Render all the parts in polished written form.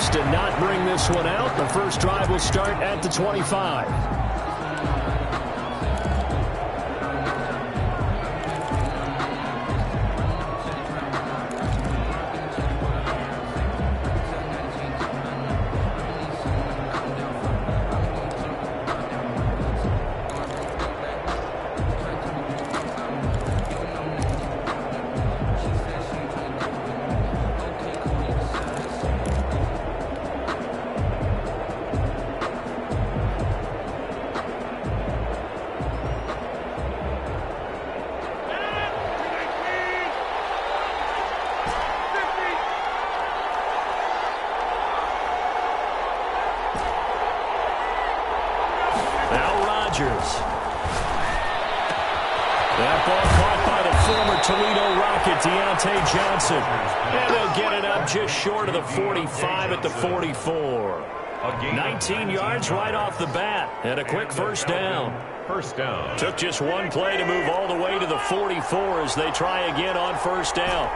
stops to not bring this one out. The first drive will start at the 25. That ball caught by the former Toledo Rocket, Johnson. And they'll get it up just short of the 45 at the 44. 19 yards right off the bat, and a quick first down. First down. Took just one play to move all the way to the 44 as they try again on first down.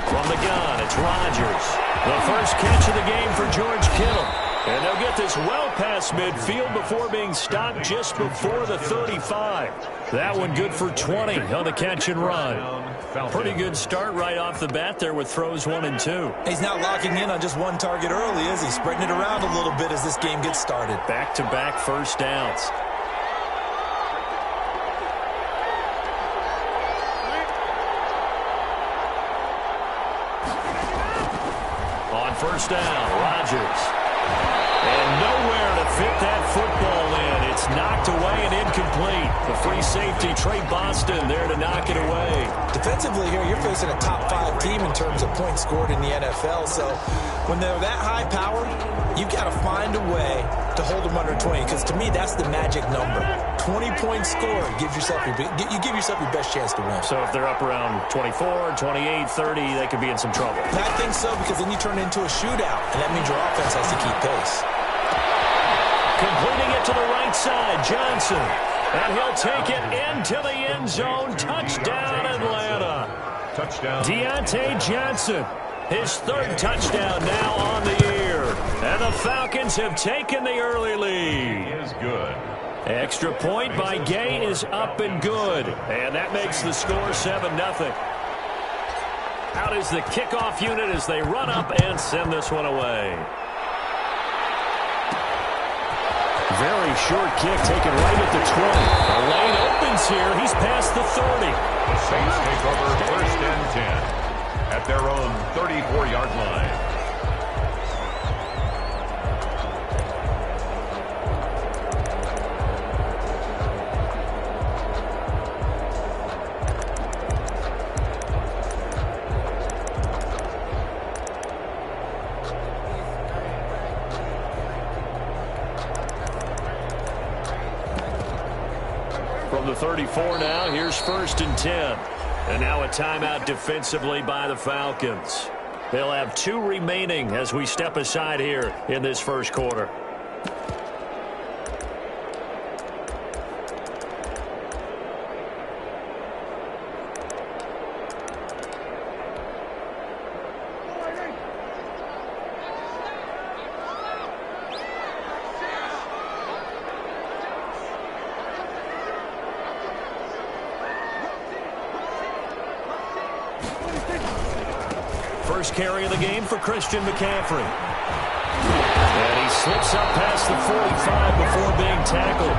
From the gun, it's Rodgers. The first catch of the game for George Kittle. And they'll get this well past midfield before being stopped just before the 35. That one good for 20 on the catch and run. Pretty good start right off the bat there with throws 1 and 2. He's not locking in on just one target early, is he? Spreading it around a little bit as this game gets started. Back-to-back first downs. On first down, Rodgers. And nowhere to fit that football in. It's knocked away and incomplete. The free safety, Trey Boston, there to knock it away. Defensively here, you're facing a top-5 team in terms of points scored in the NFL. So when they're that high-powered, you've got to find a way to hold them under 20. Because to me, that's the magic number. 20 points scored gives yourself you give yourself your best chance to win. So if they're up around 24, 28, 30, they could be in some trouble. I think so, because then you turn it into a shootout, and that means your offense has to keep pace. Completing it to the right side, Johnson. And he'll take it into the end zone. Touchdown, Atlanta. Touchdown. Deontay Johnson, his third touchdown now on the year. And the Falcons have taken the early lead. He is good. Extra point by Gay is up and good. And that makes the score 7-0. Out is the kickoff unit as they run up and send this one away. Very short kick taken right at the 20. The lane opens here. He's past the 30. The Saints take over first and 10 at their own 34-yard line. From the 34 now, here's first and 10. And now a timeout defensively by the Falcons. They'll have 2 remaining as we step aside here in this first quarter. First carry of the game for Christian McCaffrey. And he slips up past the 45 before being tackled.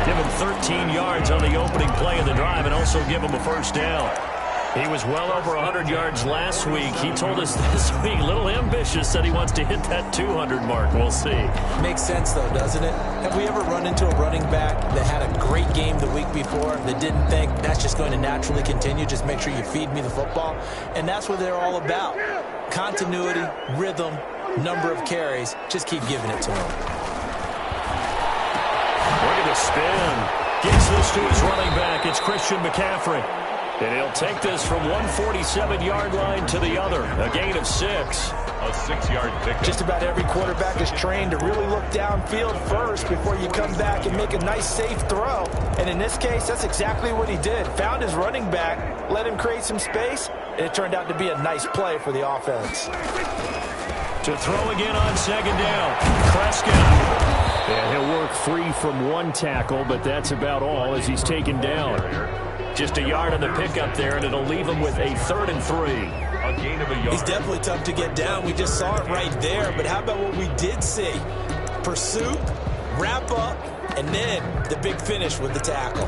Give him 13 yards on the opening play of the drive and also give him a first down. He was well over 100 yards last week. He told us this week, a little ambitious, said he wants to hit that 200 mark. We'll see. Makes sense, though, doesn't it? Have we ever run into a running back that had a great game the week before that didn't think that's just going to naturally continue? Just make sure you feed me the football. And that's what they're all about. Continuity, rhythm, number of carries. Just keep giving it to him. Look at the spin. Gets this to his running back. It's Christian McCaffrey. And he'll take this from 147-yard line to the other. A gain of 6. A 6-yard pickup. Just about every quarterback is trained to really look downfield first before you come back and make a nice, safe throw. And in this case, that's exactly what he did. Found his running back, let him create some space, It turned out to be a nice play for the offense. To throw again on second down, Prescott. And he'll work free from one tackle, but that's about all as he's taken down. Just a yard on the pickup there, and it'll leave him with a 3rd and 3. A gain of a yard. He's definitely tough to get down. We just saw it right there. But how about what we did see? Pursuit, wrap up, and then the big finish with the tackle.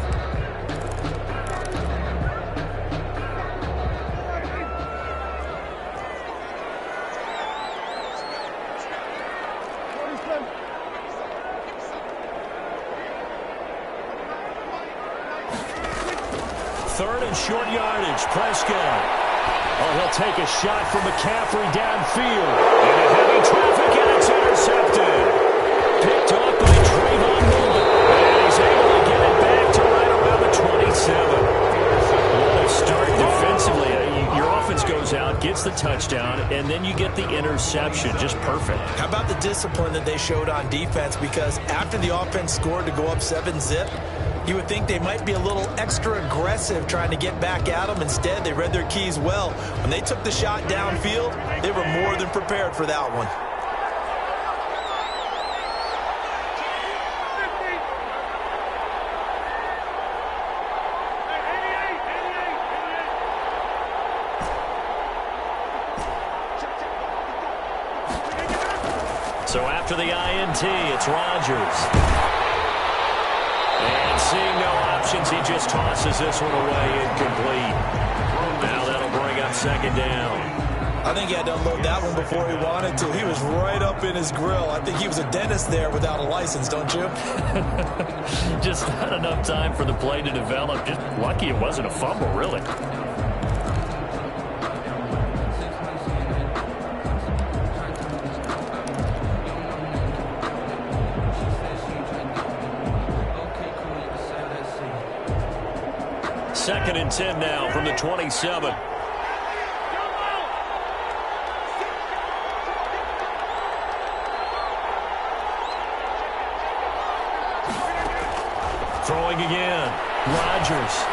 Third and short yardage, Prescott. Oh, he'll take a shot from McCaffrey downfield. Into heavy traffic, and it's intercepted. Picked off by Trayvon Mullen. And he's able to get it back to right around the 27. What a start defensively. Your offense goes out, gets the touchdown, and then you get the interception. Just perfect. How about the discipline that they showed on defense? Because after the offense scored to go up 7-zip, you would think they might be a little extra aggressive trying to get back at them. Instead, they read their keys well. When they took the shot downfield, they were more than prepared for that one. So after the INT, it's Rodgers. And seeing no options, he just tosses this one away incomplete. Now that'll bring up second down. I think he had to unload that one before he wanted to. He was right up in his grill. I think he was a dentist there without a license, don't you? Just not enough time for the play to develop. Just lucky it wasn't a fumble, really. Second and 10 now from the 27. Throwing again. Rodgers.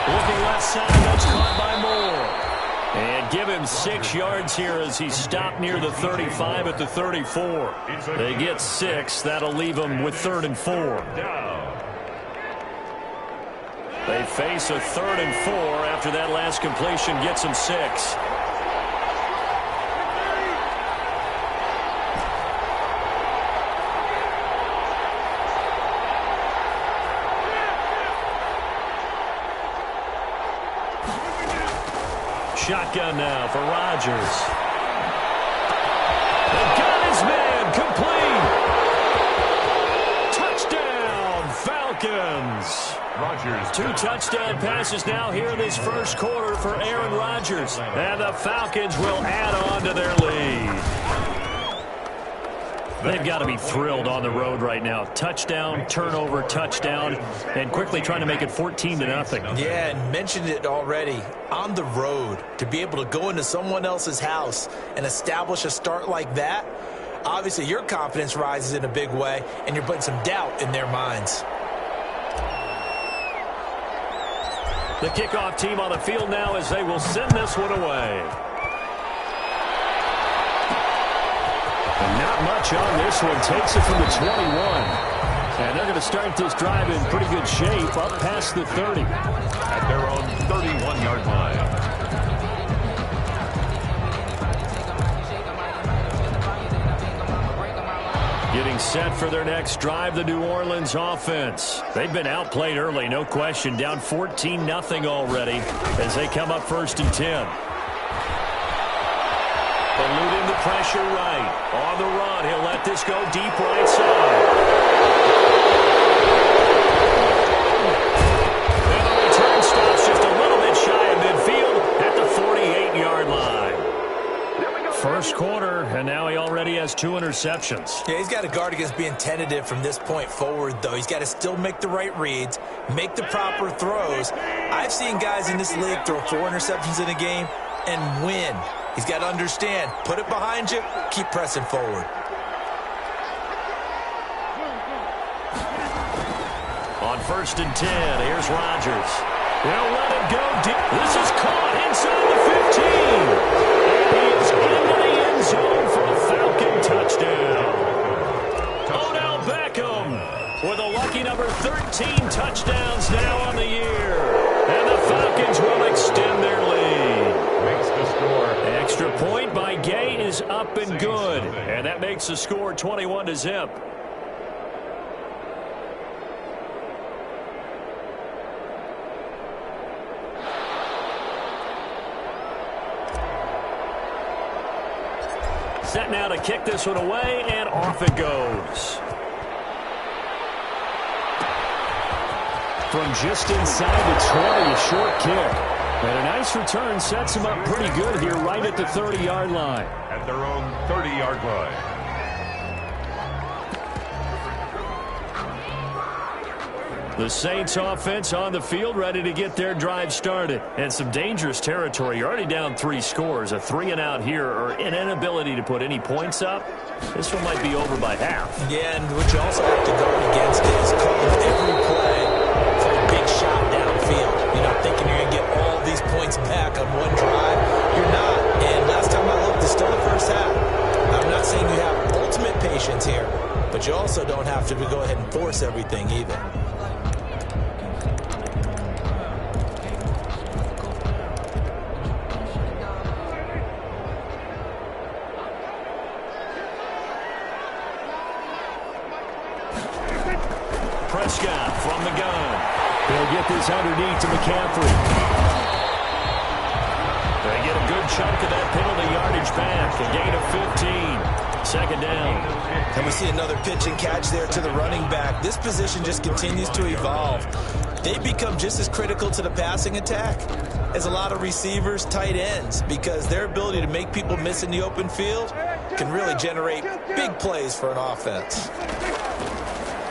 Looking left side. That's caught by Moore. And give him 6 yards here as he stopped near the 35 at the 34. They get 6. That'll leave him with 3rd and 4. They face a 3rd and 4 after that last completion gets them 6. Shotgun now for Rodgers. They got his man complete. Touchdown, Falcons. Rodgers. 2 touchdown passes now here in this first quarter for Aaron Rodgers. And the Falcons will add on to their lead. They've got to be thrilled on the road right now. Touchdown, turnover, touchdown, and quickly trying to make it 14-0. Yeah, and mentioned it already. On the road, to be able to go into someone else's house and establish a start like that, obviously your confidence rises in a big way, and you're putting some doubt in their minds. The kickoff team on the field now as they will send this one away. And not much on this one. Takes it from the 21. And they're going to start this drive in pretty good shape up past the 30. At their own 31-yard line. Getting set for their next drive, the New Orleans offense. They've been outplayed early, no question. Down 14-0 already as they come up 1st and 10. Eluding the pressure right. On the run, he'll let this go deep right side. And the return stops just a little bit shy of midfield at the 48-yard line. First quarter, and now he already has 2 interceptions. Yeah, he's got to guard against being tentative from this point forward, though. He's got to still make the right reads, make the proper throws. I've seen guys in this league throw 4 interceptions in a game and win. He's got to understand, put it behind you, keep pressing forward. On 1st and 10, here's Rodgers. They'll let it go deep. This is caught inside the up and good. And that makes the score 21-0. Set now to kick this one away, and off it goes. From just inside the 20, a short kick. And a nice return sets them up pretty good here right at the 30-yard line. At their own 30-yard line. The Saints offense on the field, ready to get their drive started. And some dangerous territory. You're already down 3 scores. A 3-and-out here, or an inability to put any points up. This one might be over by half. Yeah, and what you also have to guard against is calling every play for a big shot downfield. You know, thinking you're going to get all these points back on one drive. You're not. And last time I looked, it's still the first half. I'm not saying you have ultimate patience here, but you also don't have to go ahead and force everything either. Prescott from the gun. He'll get this underneath to McCaffrey. They get a good chunk of that penalty yardage back. A gain of 15. Second down. And we see another pitch and catch there to the running back. This position just continues to evolve. They become just as critical to the passing attack as a lot of receivers, tight ends, because their ability to make people miss in the open field can really generate big plays for an offense.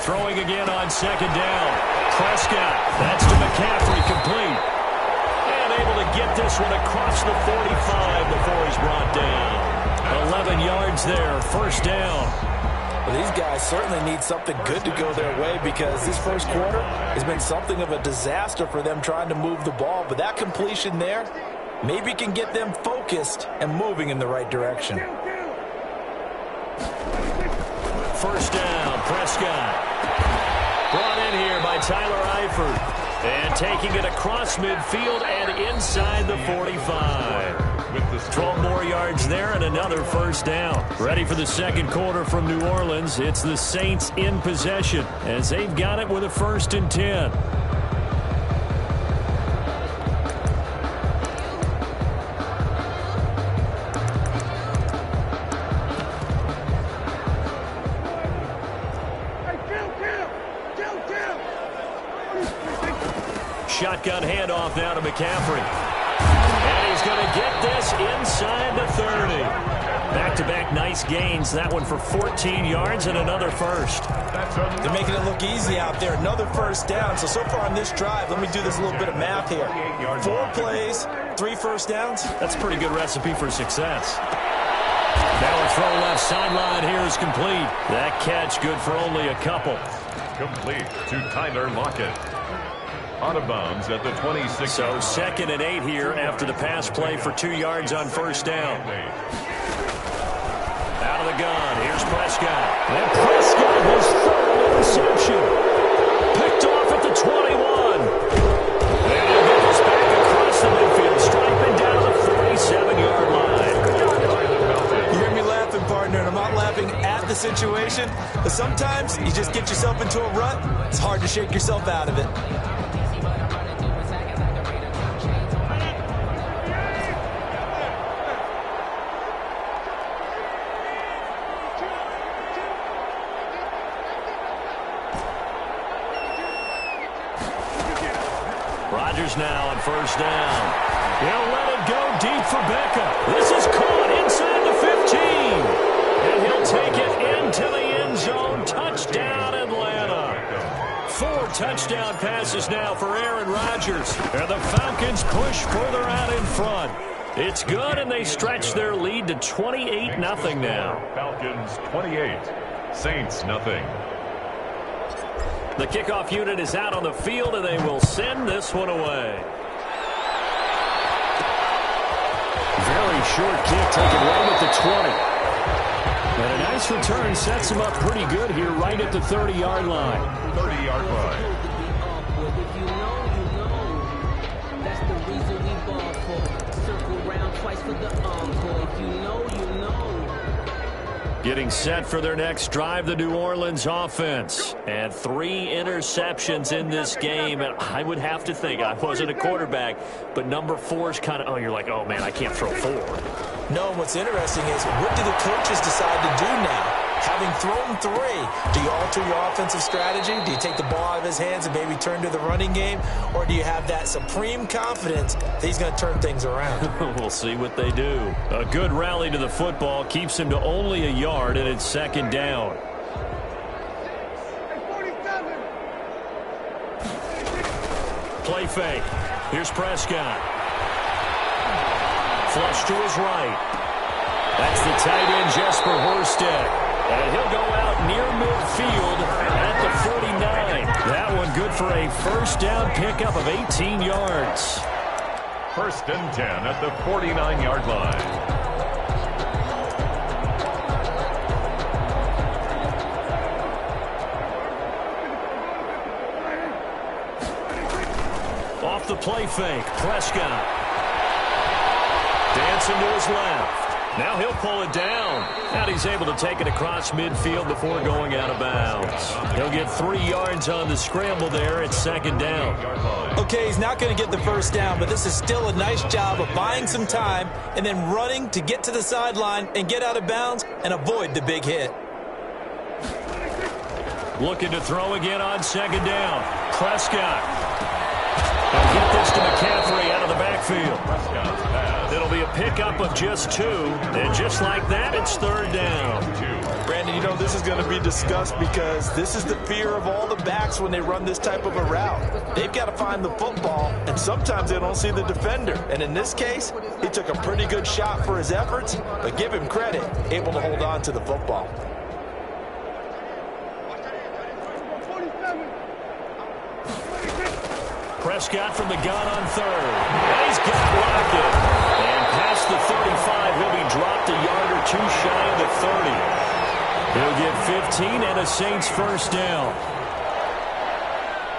Throwing again on second down. Prescott. That's to McCaffrey, complete. And able to get this one across the 45 before he's brought down. 11 yards there, first down. Well, these guys certainly need something good to go their way, because this first quarter has been something of a disaster for them trying to move the ball. But that completion there maybe can get them focused and moving in the right direction. First down, Prescott. Brought in here by Tyler Eifert. And taking it across midfield and inside the 45. 12 more yards there and another first down. Ready for the second quarter from New Orleans. It's the Saints in possession as they've got it with a 1st and 10. Shotgun handoff now to McCaffrey. And he's going to get this inside the 30. Back-to-back nice gains. That one for 14 yards and another first. They're making it look easy out there. Another first down. So far on this drive, let me do this little bit of math here. 4 plays, 3 first downs. That's a pretty good recipe for success. Now a throw left sideline here is complete. That catch good for only a couple. Complete to Tyler Lockett. Out of bounds at the 26. So 2nd and 8 here after the pass play for 2 yards on first down. Out of the gun, here's Prescott. And Prescott, his 3rd interception. Picked off at the 21. And he'll get this back across the midfield, striping down the 47-yard line. You hear me laughing, partner, and I'm not laughing at the situation, but sometimes you just get yourself into a rut. It's hard to shake yourself out of it. Now on first down. He'll let it go deep for Beckham. This is caught inside the 15. And he'll take it into the end zone. Touchdown, Atlanta. 4 touchdown passes now for Aaron Rodgers. And the Falcons push further out in front. It's good, and they stretch their lead to 28-0 now. Falcons 28, Saints nothing. The kickoff unit is out on the field, and they will send this one away. Very short kick taken right at the 20. And a nice return sets him up pretty good here right at the 30-yard line. 30-yard line. If you know, that's the reason we ball for. Circle round twice for the encore. If you know, Getting set for their next drive, the New Orleans offense. And 3 interceptions in this game. And I would have to think, I wasn't a quarterback, but number 4 is kind of, you're like, oh, man, I can't throw 4. No, what's interesting is what do the coaches decide to do now? Having thrown 3, do you alter your offensive strategy? Do you take the ball out of his hands and maybe turn to the running game? Or do you have that supreme confidence that he's going to turn things around? We'll see what they do. A good rally to the football keeps him to only a yard, and it's 2nd down. Play fake. Here's Prescott. Flush to his right. That's the tight end, Jesper Horsted. And he'll go out near midfield at the 49. That one good for a first down pickup of 18 yards. 1st and 10 at the 49-yard line. Off the play fake, Prescott. Dancing to his left. Now he'll pull it down. And he's able to take it across midfield before going out of bounds. He'll get 3 yards on the scramble there at 2nd down. Okay, he's not going to get the first down, but this is still a nice job of buying some time and then running to get to the sideline and get out of bounds and avoid the big hit. Looking to throw again on 2nd down. Prescott. He'll get this to McCaffrey out of the backfield. It'll be a pickup of just 2. And just like that, it's 3rd down. Brandon, you know, this is going to be discussed because this is the fear of all the backs when they run this type of a route. They've got to find the football, and sometimes they don't see the defender. And in this case, he took a pretty good shot for his efforts, but give him credit, able to hold on to the football. Prescott from the gun on 3rd. And he's got Lockett. And past the 35, he'll be dropped a yard or 2 shy of the 30. He'll get 15 and a Saints first down.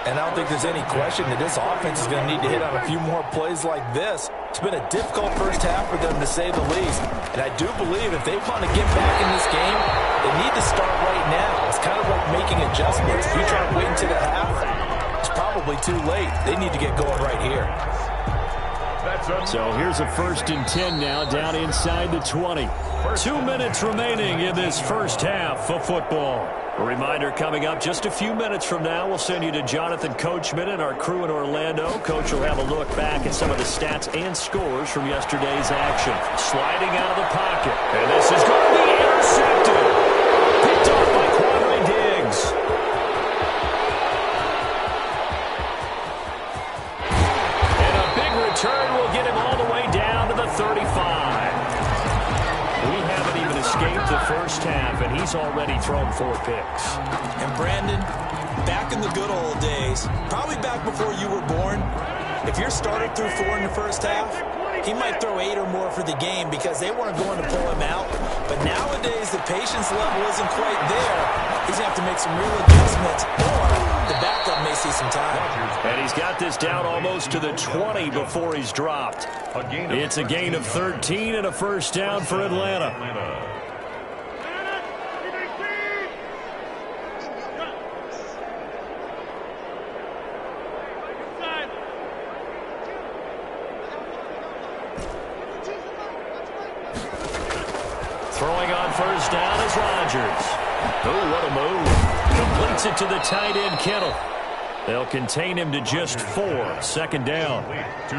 And I don't think there's any question that this offense is going to need to hit on a few more plays like this. It's been a difficult first half for them, to say the least. And I do believe if they want to get back in this game, they need to start right now. It's kind of like making adjustments. If you try to wait until the half, it's probably too late. They need to get going right here. So here's a 1st and 10 now, down inside the 20. 2 minutes remaining in this first half of football. A reminder coming up just a few minutes from now, we'll send you to Jonathan Coachman and our crew in Orlando. Coach will have a look back at some of the stats and scores from yesterday's action. Sliding out of the pocket. And this is going to be intercepted. Picked off by Quandre Diggs. Turn will get him all the way down to the 35. We haven't even escaped the first half, and he's already thrown 4 picks. And Brandon, back in the good old days, probably back before you were born, if your starter threw 4 in the first half, he might throw 8 or more for the game because they weren't going to pull him out. But nowadays, the patience level isn't quite there. He's going to have to make some real adjustments, or the backup may see some time. And he's got this down almost to the 20 before he's dropped. It's a gain of 13 and a first down for Atlanta. Throwing on first down is Rodgers. Oh, what a move. Completes it to the tight end, Kittle. They'll contain him to just 4. 2nd down.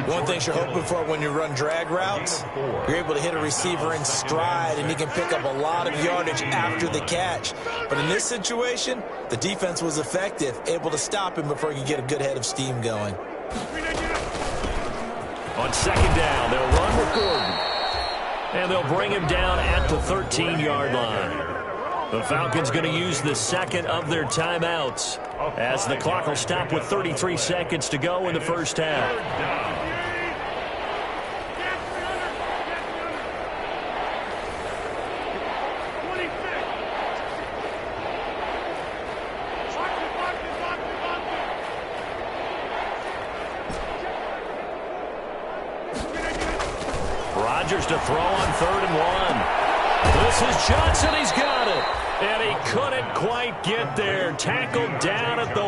One thing you're hoping for when you run drag routes, you're able to hit a receiver in stride, and he can pick up a lot of yardage after the catch. But in this situation, the defense was effective, able to stop him before he could get a good head of steam going. On 2nd down, they'll run with Gordon. And they'll bring him down at the 13-yard line. The Falcons going to use the second of their timeouts as the clock will stop with 33 seconds to go in the first half. Rodgers to throw on 3rd and 1. This is Johnson. He's got it. And he couldn't quite get there. Tackled down at the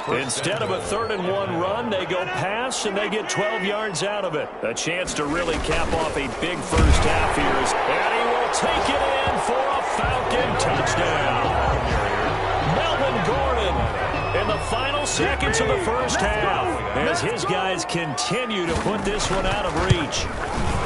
1. Instead of a 3rd-and-1 run, they go pass, and they get 12 yards out of it. A chance to really cap off a big first half here. And he will take it in for a Falcon touchdown. Melvin Gordon in the final seconds of the first half as his guys continue to put this one out of reach.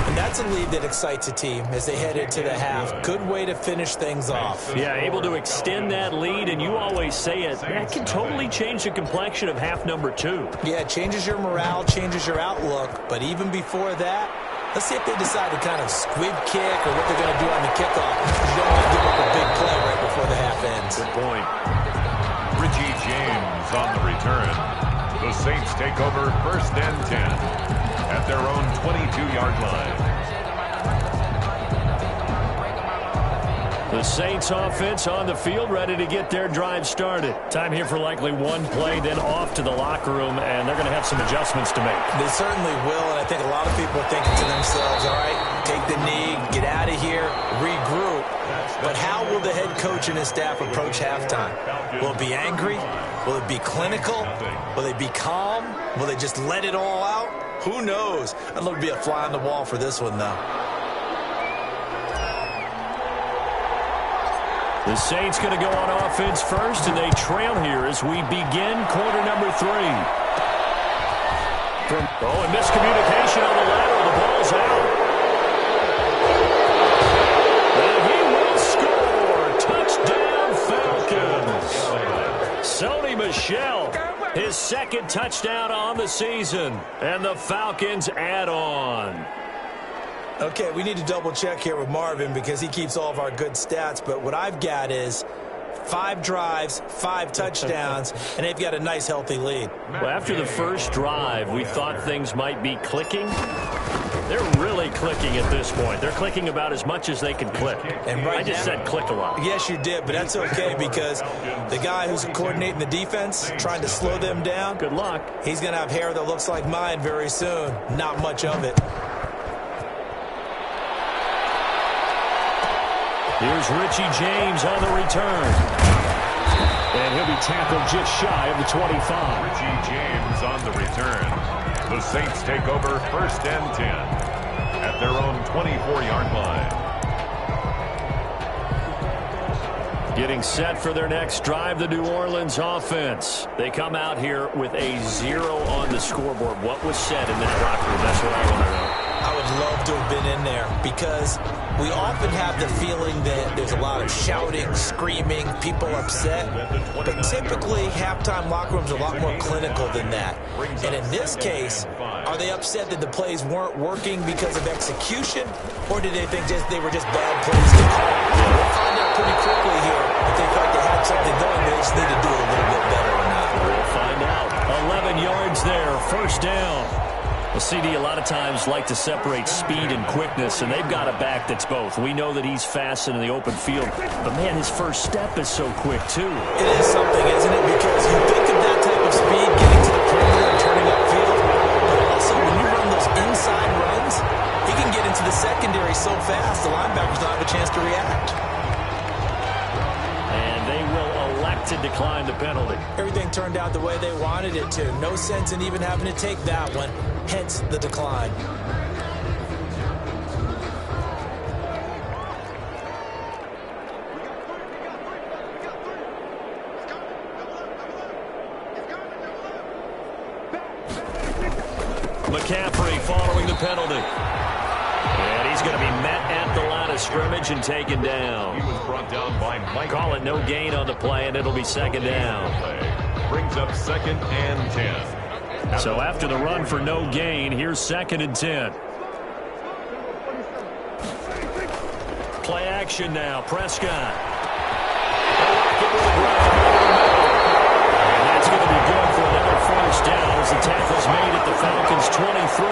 And that's a lead that excites a team as they head into the half. Good way to finish things off. Yeah, able to extend that lead, and you always say it, that can totally change the complexion of half number 2. Yeah, it changes your morale, changes your outlook. But even before that, let's see if they decide to kind of squib kick or what they're going to do on the kickoff. You don't want to give up a big play right before the half ends. Good point. Richie James on the return. The Saints take over 1st and 10 at their own 22-yard line. The Saints offense on the field, ready to get their drive started. Time here for likely one play, then off to the locker room, and they're going to have some adjustments to make. They certainly will, and I think a lot of people are thinking to themselves, all right, take the knee, get out of here, regroup. But how will the head coach and his staff approach halftime? Will it be angry? Will it be clinical? Will they be calm? Will they just let it all out? Who knows? I'd love to be a fly on the wall for this one, though. The Saints going to go on offense first, and they trail here as we begin quarter number 3. And miscommunication on the lateral. The ball's out. And he will score. Touchdown, Falcons. Sony Michel, his 2nd touchdown on the season. And the Falcons add on. Okay, we need to double-check here with Marvin because he keeps all of our good stats. But what I've got is 5 drives, 5 touchdowns, and they've got a nice, healthy lead. Well, after the first drive, we thought things might be clicking. They're really clicking at this point. They're clicking about as much as they can click. And right I just said click a lot. Yes, you did, but that's okay because the guy who's coordinating the defense, trying to slow them down, good luck. He's going to have hair that looks like mine very soon. Not much of it. Here's Richie James on the return. And he'll be tackled just shy of the 25. Richie James on the return. The Saints take over 1st and 10 at their own 24-yard line. Getting set for their next drive, the New Orleans offense. They come out here with a 0 on the scoreboard. What was said in that locker room? That's what I want to know. I would love to have been in there because we often have the feeling that there's a lot of shouting, screaming, people upset. But typically, halftime locker rooms are a lot more clinical than that. And in this case, are they upset that the plays weren't working because of execution? Or did they think they were just bad plays to call? We'll find out pretty quickly here if they felt they had something going. They just need to do it a little bit better or not. We'll find out. 11 yards there, 1st down. Well, CD a lot of times like to separate speed and quickness, and they've got a back that's both. We know that he's fast in the open field, but, man, his first step is so quick, too. It is something, isn't it? Because you think of that type of speed getting to the perimeter and turning upfield, but also when you run those inside runs, he can get into the secondary so fast the linebackers don't have a chance to react. And they will elect to decline the penalty. Everything turned out the way they wanted it to. No sense in even having to take that one. Hence the decline. McCaffrey following the penalty. And he's going to be met at the line of scrimmage and taken down. He was brought down by Mike. Call it no gain on the play, and it'll be 2nd down. Brings up 2nd and 10. So after the run for no gain, here's 2nd and 10. Play action now. Prescott. And that's going to be good for another 1st down as the tackle's made at the Falcons' 23.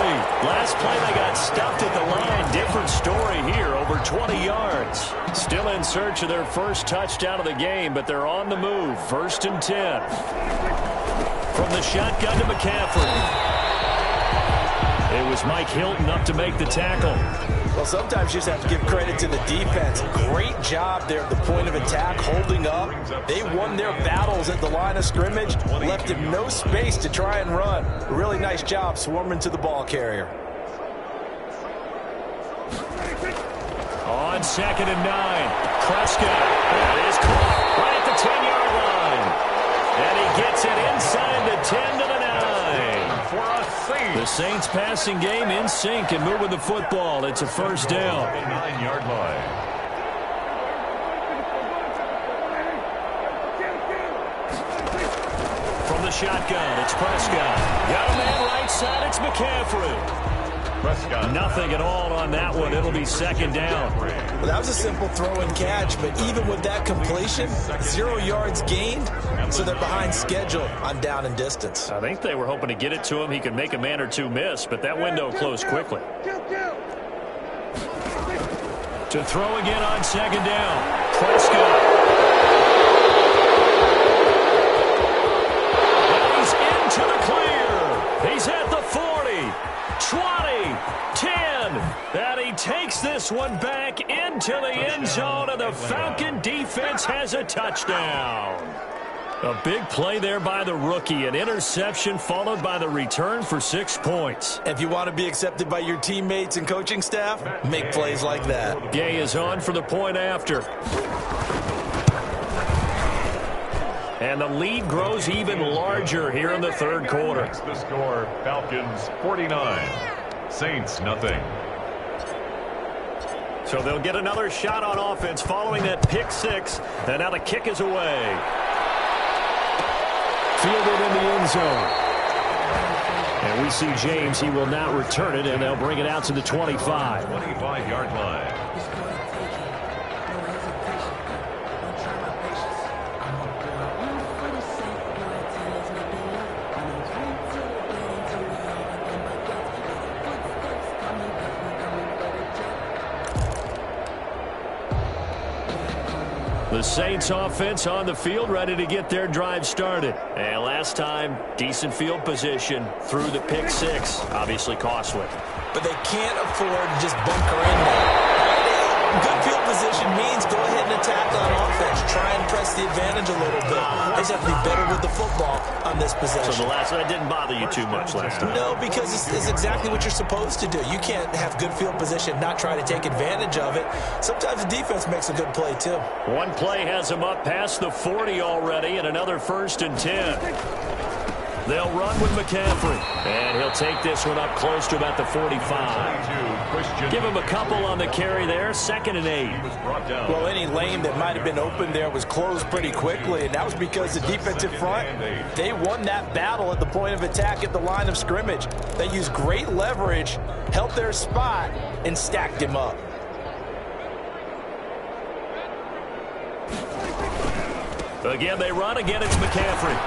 Last play they got stuffed at the line. Different story here, over 20 yards. Still in search of their first touchdown of the game, but they're on the move. 1st and 10. From the shotgun to McCaffrey. It was Mike Hilton up to make the tackle. Well, sometimes you just have to give credit to the defense. Great job there at the point of attack, holding up. They won their battles at the line of scrimmage, left him no space to try and run. A really nice job swarming to the ball carrier. On 2nd and 9, Prescott. That is caught right at the 10-yard line. And he gets it inside the 10 to the 9. For a Saints. The Saints passing game in sync and moving the football. It's a first down. 9-yard line. From the shotgun, it's Prescott. Got a man right side, it's McCaffrey. Prescott. Nothing at all on that one. It'll be 2nd down. Well, that was a simple throw and catch, but even with that completion, 0 yards gained, so they're behind schedule on down and distance. I think they were hoping to get it to him. He could make a man or two miss, but that window closed quickly. To throw again on 2nd down. Prescott. And he's into the clear. He's at the 40, 20, 10. And he takes this one back into the end zone, and the Falcon defense has a touchdown. A big play there by the rookie. An interception followed by the return for 6 points. If you want to be accepted by your teammates and coaching staff, make plays like that. Gay is on for the point after. And the lead grows even larger here in the third quarter. That's the score. Falcons 49. Saints nothing. So they'll get another shot on offense following that pick 6. And now the kick is away. Fielded in the end zone. And we see James. He will not return it, and they'll bring it out to the 25. 25-yard line. The Saints offense on the field, ready to get their drive started. And last time, decent field position through the pick 6. Obviously costly. But they can't afford to just bunker in there. Good field position means go ahead and attack on offense. Try and press the advantage a little bit. They just have to be better with the football on this possession. So that didn't bother you too much last time? No, because it's exactly what you're supposed to do. You can't have good field position, not try to take advantage of it. Sometimes the defense makes a good play, too. One play has them up past the 40 already, and another 1st and 10. They'll run with McCaffrey. And he'll take this one up close to about the 45. Give him a couple on the carry there. 2nd and 8. Well, any lane that might have been open there was closed pretty quickly, and that was because the defensive front, they won that battle at the point of attack at the line of scrimmage. They used great leverage, held their spot, and stacked him up. Again, they run. Again, it's McCaffrey.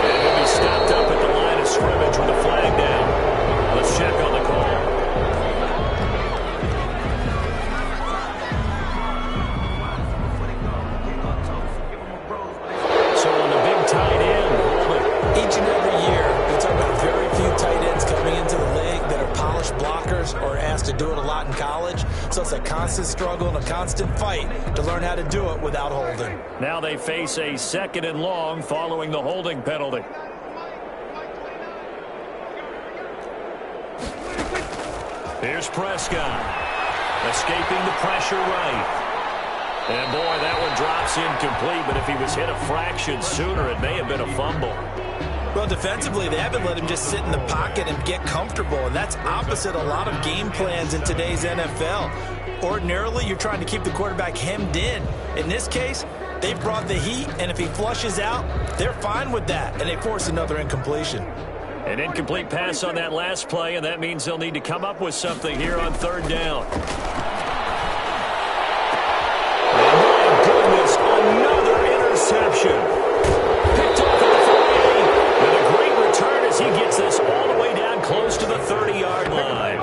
And he'll be stopped up at the line of scrimmage with a flag down. Let's check on the call. So on the big tight end, each and every year, we talk about very few tight ends coming into the league that are polished blockers or asked to do it a lot in college. So it's a constant struggle and a constant fight to learn how to do it without holding. Now they face a 2nd and long following the holding penalty. Here's Prescott. Escaping the pressure right. And boy, that one drops incomplete, but if he was hit a fraction sooner, it may have been a fumble. Well, defensively, they haven't let him just sit in the pocket and get comfortable, and that's opposite a lot of game plans in today's NFL. Ordinarily, you're trying to keep the quarterback hemmed in. In this case, they brought the heat, and if he flushes out, they're fine with that, and they force another incompletion. An incomplete pass on that last play, and that means they'll need to come up with something here on 3rd down. And my goodness, another interception. Picked off at the 48, and a great return as he gets this all the way down close to the 30-yard line.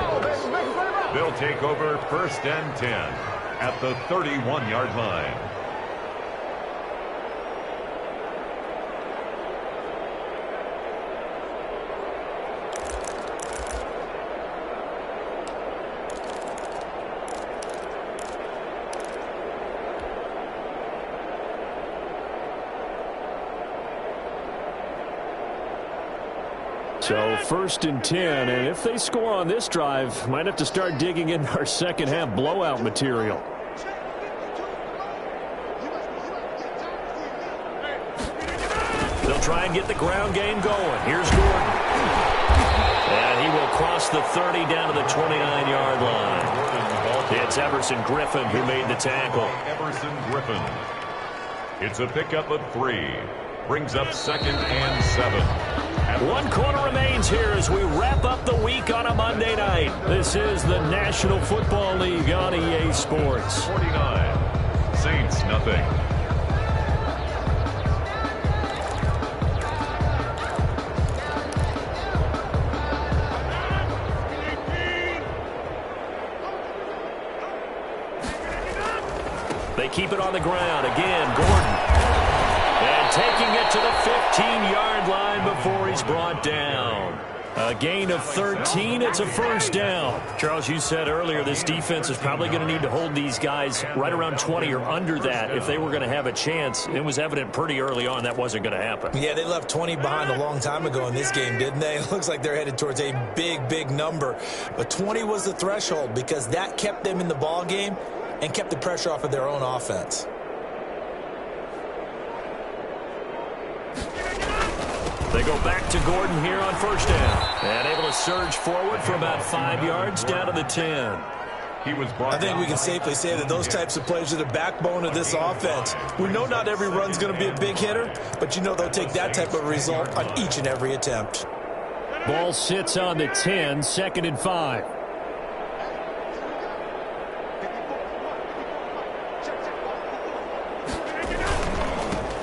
They'll take over 1st and 10 at the 31-yard line. So 1st and 10, and if they score on this drive, might have to start digging in our second half blowout material. They'll try and get the ground game going. Here's Gordon. And he will cross the 30 down to the 29-yard line. It's Everson Griffin who made the tackle. Everson Griffin. It's a pickup of 3. Brings up 2nd and 7. 1 quarter remains here as we wrap up the week on a Monday night. This is the National Football League on EA Sports. 49. Saints, nothing. They keep it on the ground. Again, Gordon. And taking it to the 15-yard line before he's brought down. A gain of 13. It's a 1st down. Charles, you said earlier this defense is probably going to need to hold these guys right around 20 or under that if they were going to have a chance. It was evident pretty early on that wasn't going to happen. Yeah, they left 20 behind a long time ago in this game, didn't they? It looks like they're headed towards a big, big number. But 20 was the threshold because that kept them in the ball game and kept the pressure off of their own offense. They go back to Gordon here on 1st down. And able to surge forward for about 5 yards down to the 10. I think we can safely say that those types of plays are the backbone of this offense. We know not every run's going to be a big hitter, but you know they'll take that type of result on each and every attempt. Ball sits on the 10, 2nd and 5.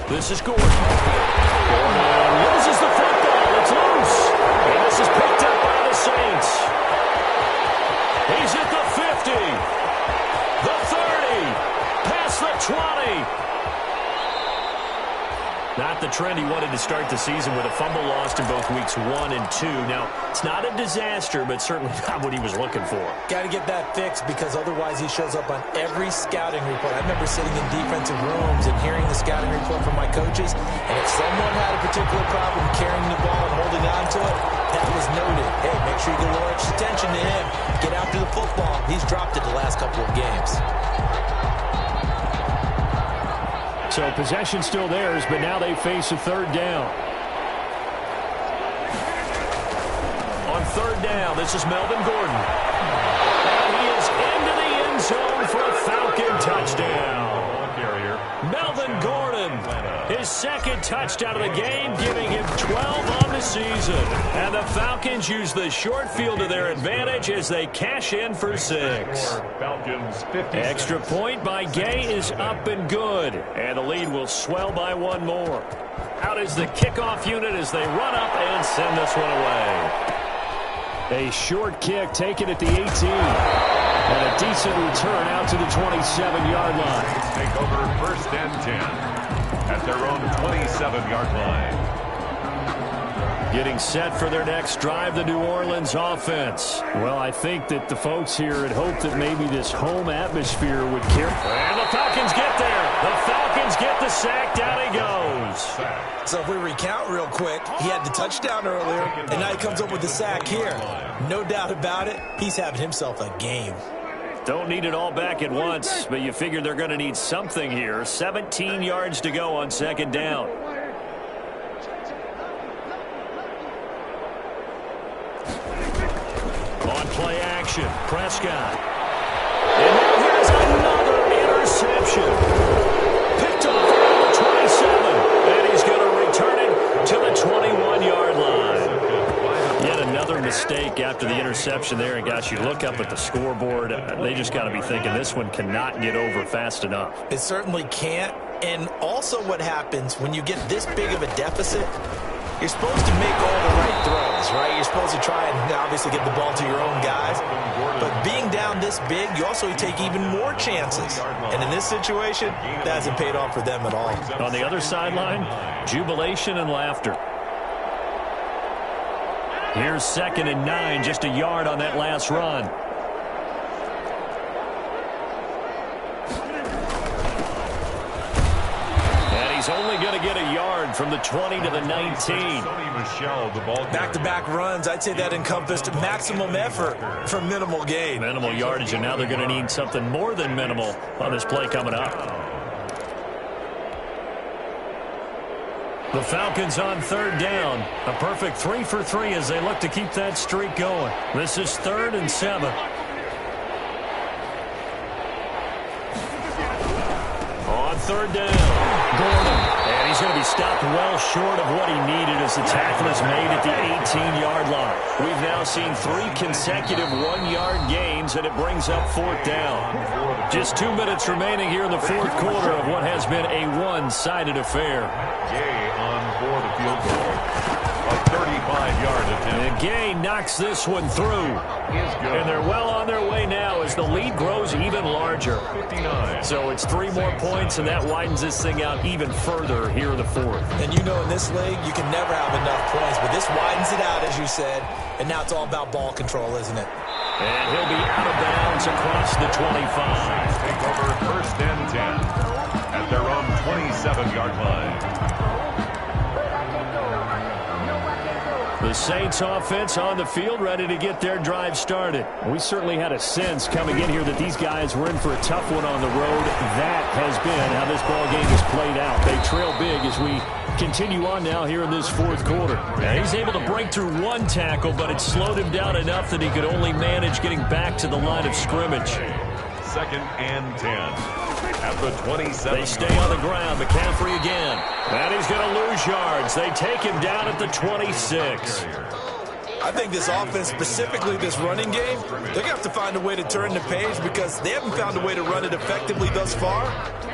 This is Gordon. Gordon loses the football. It's loose. And this is picked up by the Saints. He's at the 50. The 30. Past the 20. Not the trend he wanted to start the season with a fumble lost in both weeks 1 and 2. Now, it's not a disaster, but certainly not what he was looking for. Got to get that fixed because otherwise he shows up on every scouting report. I remember sitting in defensive rooms and hearing the scouting report from my coaches, and if someone had a particular problem carrying the ball and holding on to it, that was noted. Hey, make sure you get a little extra attention to him. Get after the football. He's dropped it the last couple of games. So possession still theirs, but now they face a 3rd down. On 3rd down, this is Melvin Gordon. And he is into the end zone for a Falcon touchdown. Melvin Gordon, his 2nd touchdown of the game, giving him 12 on the season. And the Falcons use the short field to their advantage as they cash in for 6. Falcons 56. Extra point by Gay is up and good. And the lead will swell by 1 more. Out is the kickoff unit as they run up and send this one away. A short kick taken at the 18. And a decent return out to the 27-yard line. Take over 1st and 10 at their own 27-yard line. Getting set for their next drive, the New Orleans offense. Well, I think that the folks here had hoped that maybe this home atmosphere would carry. And the Falcons get there. The Falcons get the sack. Down he goes. So if we recount real quick, he had the touchdown earlier, and now he comes up with the sack here. No doubt about it, he's having himself a game. Don't need it all back at once, but you figure they're going to need something here. 17 yards to go on 2nd down. On play action, Prescott. And now here's another interception. Picked off around the 27, and he's going to return it to the 21-yard line. Yet another mistake after the interception there. And, gosh, you look up at the scoreboard, they just got to be thinking this one cannot get over fast enough. It certainly can't. And also what happens when you get this big of a deficit, you're supposed to make all the right throws, right? You're supposed to try and obviously get the ball to your own guys. But being down this big, you also take even more chances. And in this situation, that hasn't paid off for them at all. On the other sideline, jubilation and laughter. Here's 2nd and 9, just a yard on that last run. And he's only going to get a yard from the 20 to the 19. Back-to-back runs, I'd say that encompassed maximum effort for minimal gain. Minimal yardage, and now they're going to need something more than minimal on this play coming up. The Falcons on third down. A perfect 3 for 3 as they look to keep that streak going. This is 3rd and 7. On third down, Gordon. And he's going to be stopped well short of what he needed as the tackle is made at the 18-yard line. We've now seen 3 consecutive 1-yard gains, and it brings up 4th down. Just 2 minutes remaining here in the 4th quarter of what has been a one-sided affair. Gay on for the field goal. A 35-yard attempt. And Gay knocks this one through. And they're well on their way now as the lead grows even larger. 59. So it's 3 more points, and that widens this thing out even further here in the 4th. And you know in this league, you can never have enough points, but this widens it out, as you said, and now it's all about ball control, isn't it? And he'll be out of bounds across the 25. Take over 1st and 10 at their own 27-yard line. The Saints offense on the field, ready to get their drive started. We certainly had a sense coming in here that these guys were in for a tough one on the road. That has been how this ball game has played out. They trail big as we continue on now here in this 4th quarter. Now he's able to break through 1 tackle, but it slowed him down enough that he could only manage getting back to the line of scrimmage. 2nd and 10. At the 27. They stay on the ground. McCaffrey again. And he's going to lose yards. They take him down at the 26. I think this offense, specifically this running game, they're going to have to find a way to turn the page because they haven't found a way to run it effectively thus far,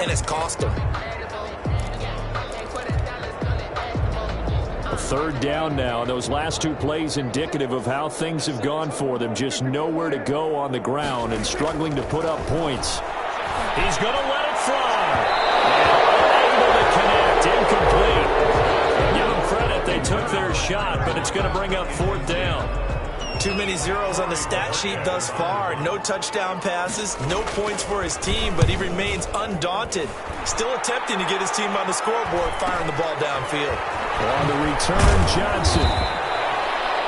and it's cost them. A 3rd down now. Those last 2 plays indicative of how things have gone for them. Just nowhere to go on the ground and struggling to put up points. He's going to let it fly. And unable to connect. Incomplete. Give them credit. They took their shot, but it's going to bring up 4th down. Too many zeros on the stat sheet thus far. No touchdown passes, no points for his team, but he remains undaunted. Still attempting to get his team on the scoreboard, firing the ball downfield. On the return, Johnson.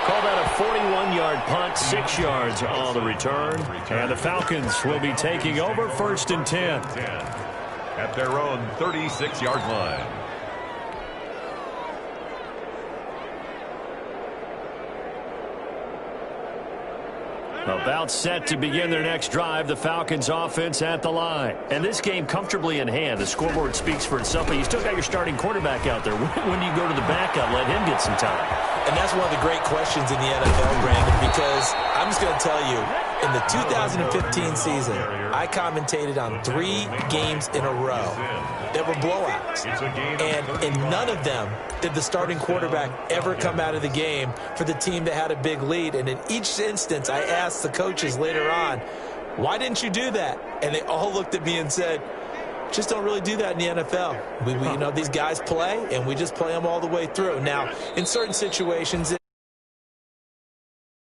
Call that a 41-yard punt, 6 yards on the return. And the Falcons will be taking over 1st and 10. At their own 36-yard line. About set to begin their next drive, the Falcons offense at the line. And this game comfortably in hand. The scoreboard speaks for itself, but you still got your starting quarterback out there. When do you go to the backup, let him get some time? And that's one of the great questions in the NFL, Brandon, because I'm just going to tell you, in the 2015 season, I commentated on 3 games in a row that were blowouts. And in none of them did the starting quarterback ever come out of the game for the team that had a big lead. And in each instance, I asked the coaches later on, why didn't you do that? And they all looked at me and said, just don't really do that in the NFL. You know, these guys play, and we just play them all the way through. Now, in certain situations,